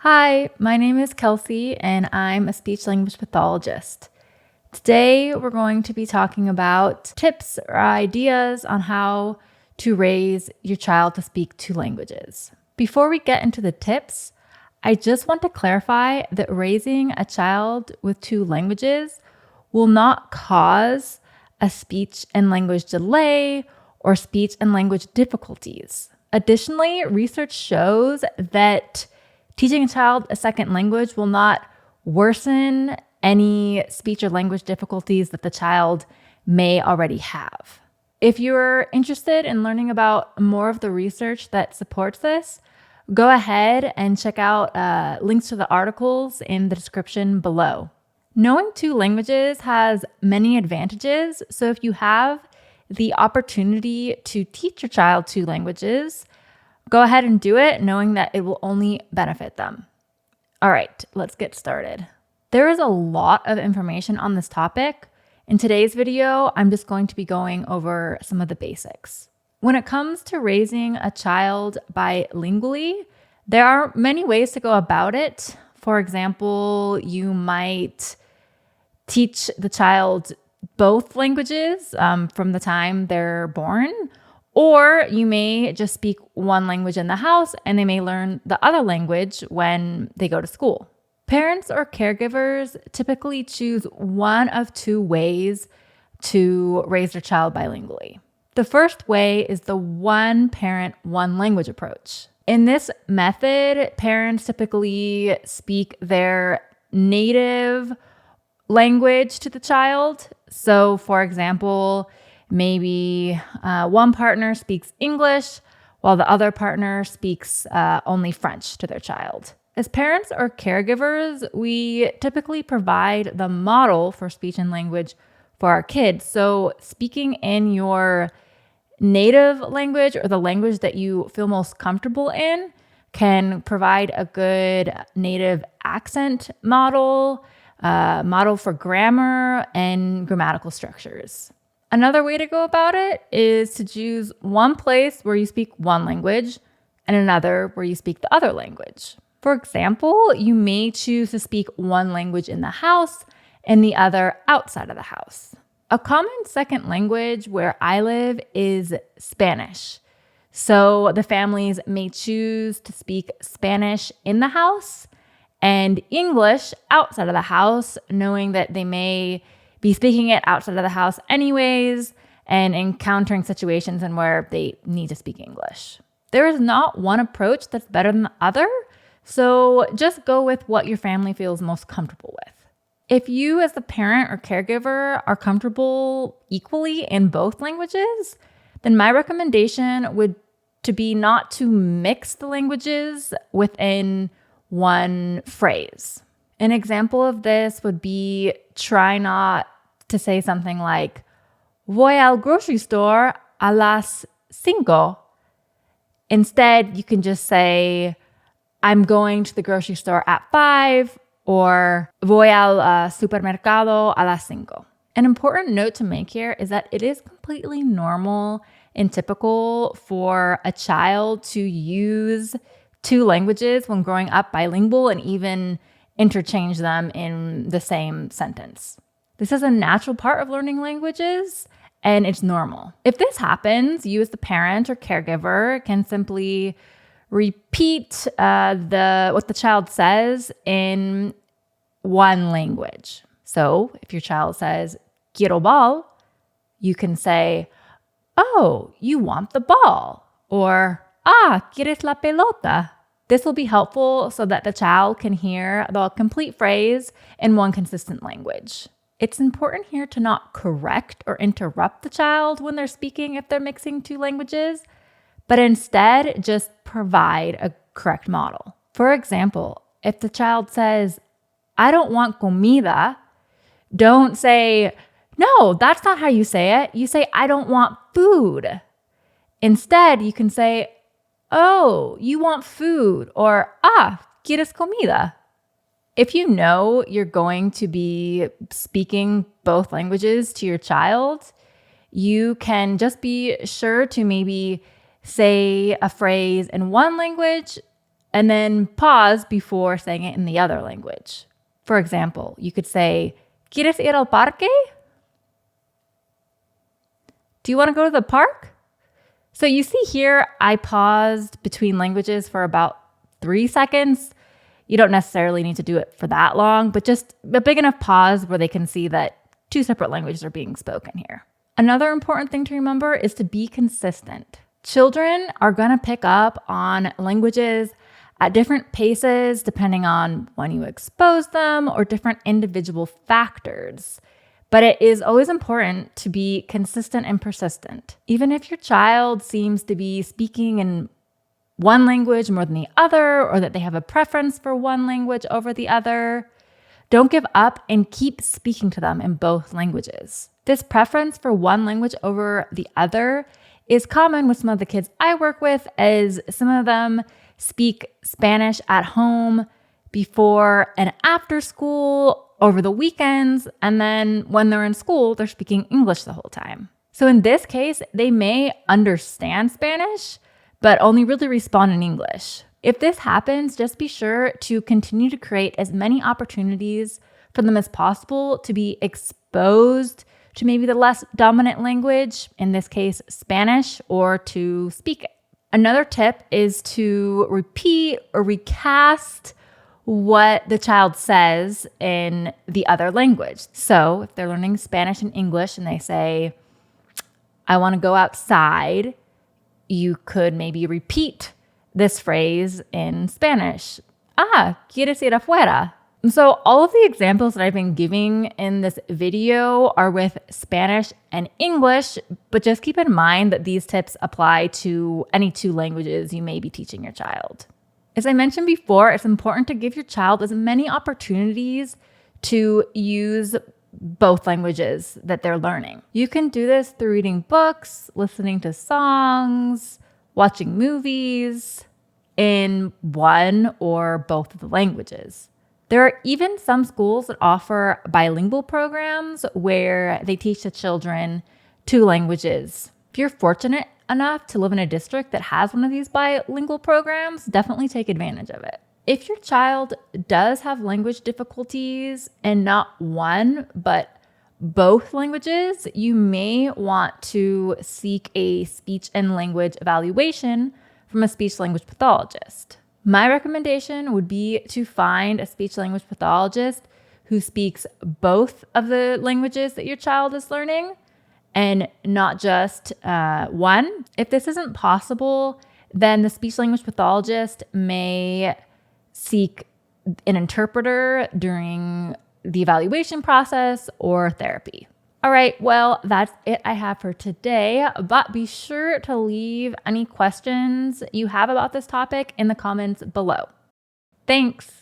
Hi, my name is Kelsey and I'm a speech language pathologist. Today we're going to be talking about tips or ideas on how to raise your child to speak two languages. Before we get into the tips, I just want to clarify that raising a child with two languages will not cause a speech and language delay or speech and language difficulties. Additionally, research shows that teaching a child a second language will not worsen any speech or language difficulties that the child may already have. If you're interested in learning about more of the research that supports this, go ahead and check out links to the articles in the description below. Knowing two languages has many advantages, so if you have the opportunity to teach your child two languages, go ahead and do it, knowing that it will only benefit them. All right, let's get started. There is a lot of information on this topic. In today's video, I'm just going to be going over some of the basics. When it comes to raising a child bilingually, there are many ways to go about it. For example, you might teach the child both languages from the time they're born, or you may just speak one language in the house and they may learn the other language when they go to school. Parents or caregivers typically choose one of two ways to raise their child bilingually. The first way is the one parent, one language approach. In this method, parents typically speak their native language to the child. So, for example, maybe one partner speaks English while the other partner speaks only French to their child. As parents or caregivers, we typically provide the model for speech and language for our kids. So speaking in your native language or the language that you feel most comfortable in can provide a good native accent model, model for grammar and grammatical structures. Another way to go about it is to choose one place where you speak one language and another where you speak the other language. For example, you may choose to speak one language in the house and the other outside of the house. A common second language where I live is Spanish. So the families may choose to speak Spanish in the house and English outside of the house, knowing that they may be speaking it outside of the house anyways and encountering situations in where they need to speak English. There is not one approach that's better than the other, so just go with what your family feels most comfortable with. If you as the parent or caregiver are comfortable equally in both languages, then my recommendation would to be not to mix the languages within one phrase. An example of this would be try not to say something like, voy al grocery store a las 5. Instead, you can just say, I'm going to the grocery store at 5, or voy al supermercado a las 5. An important note to make here is that it is completely normal and typical for a child to use two languages when growing up bilingual and even interchange them in the same sentence. This is a natural part of learning languages, and it's normal. If this happens, you as the parent or caregiver can simply repeat what the child says in one language. So if your child says, quiero ball, you can say, oh, you want the ball, or quieres la pelota. This will be helpful so that the child can hear the complete phrase in one consistent language. It's important here to not correct or interrupt the child when they're speaking if they're mixing two languages, but instead just provide a correct model. For example, if the child says, I don't want comida, don't say, no, that's not how you say it. You say, I don't want food. Instead, you can say, oh, you want food, or quieres comida. If you know you're going to be speaking both languages to your child, you can just be sure to maybe say a phrase in one language and then pause before saying it in the other language. For example, you could say, ¿Quieres ir al parque? Do you want to go to the park? So you see here, I paused between languages for about 3 seconds. You don't necessarily need to do it for that long, but just a big enough pause where they can see that 2 separate languages are being spoken here. Another important thing to remember is to be consistent. Children are going to pick up on languages at different paces depending on when you expose them or different individual factors. But it is always important to be consistent and persistent. Even if your child seems to be speaking in one language more than the other, or that they have a preference for one language over the other, don't give up and keep speaking to them in both languages. This preference for one language over the other is common with some of the kids I work with, as some of them speak Spanish at home before and after school, over the weekends, and then when they're in school, they're speaking English the whole time. So in this case, they may understand Spanish, but only really respond in English. If this happens, just be sure to continue to create as many opportunities for them as possible to be exposed to maybe the less dominant language, in this case, Spanish, or to speak it. Another tip is to repeat or recast what the child says in the other language. So if they're learning Spanish and English and they say, I want to go outside, you could maybe repeat this phrase in Spanish. ¿Quieres ir afuera? And so all of the examples that I've been giving in this video are with Spanish and English, but just keep in mind that these tips apply to any 2 languages you may be teaching your child. As I mentioned before, it's important to give your child as many opportunities to use both languages that they're learning. You can do this through reading books, listening to songs, watching movies in one or both of the languages. There are even some schools that offer bilingual programs where they teach the children 2 languages. If you're fortunate enough to live in a district that has one of these bilingual programs, definitely take advantage of it. If your child does have language difficulties and not one, but both languages, you may want to seek a speech and language evaluation from a speech language pathologist. My recommendation would be to find a speech language pathologist who speaks both of the languages that your child is learning and not just one. If this isn't possible, then the speech language pathologist may seek an interpreter during the evaluation process or therapy. All right, well, that's it I have for today, but be sure to leave any questions you have about this topic in the comments below. Thanks.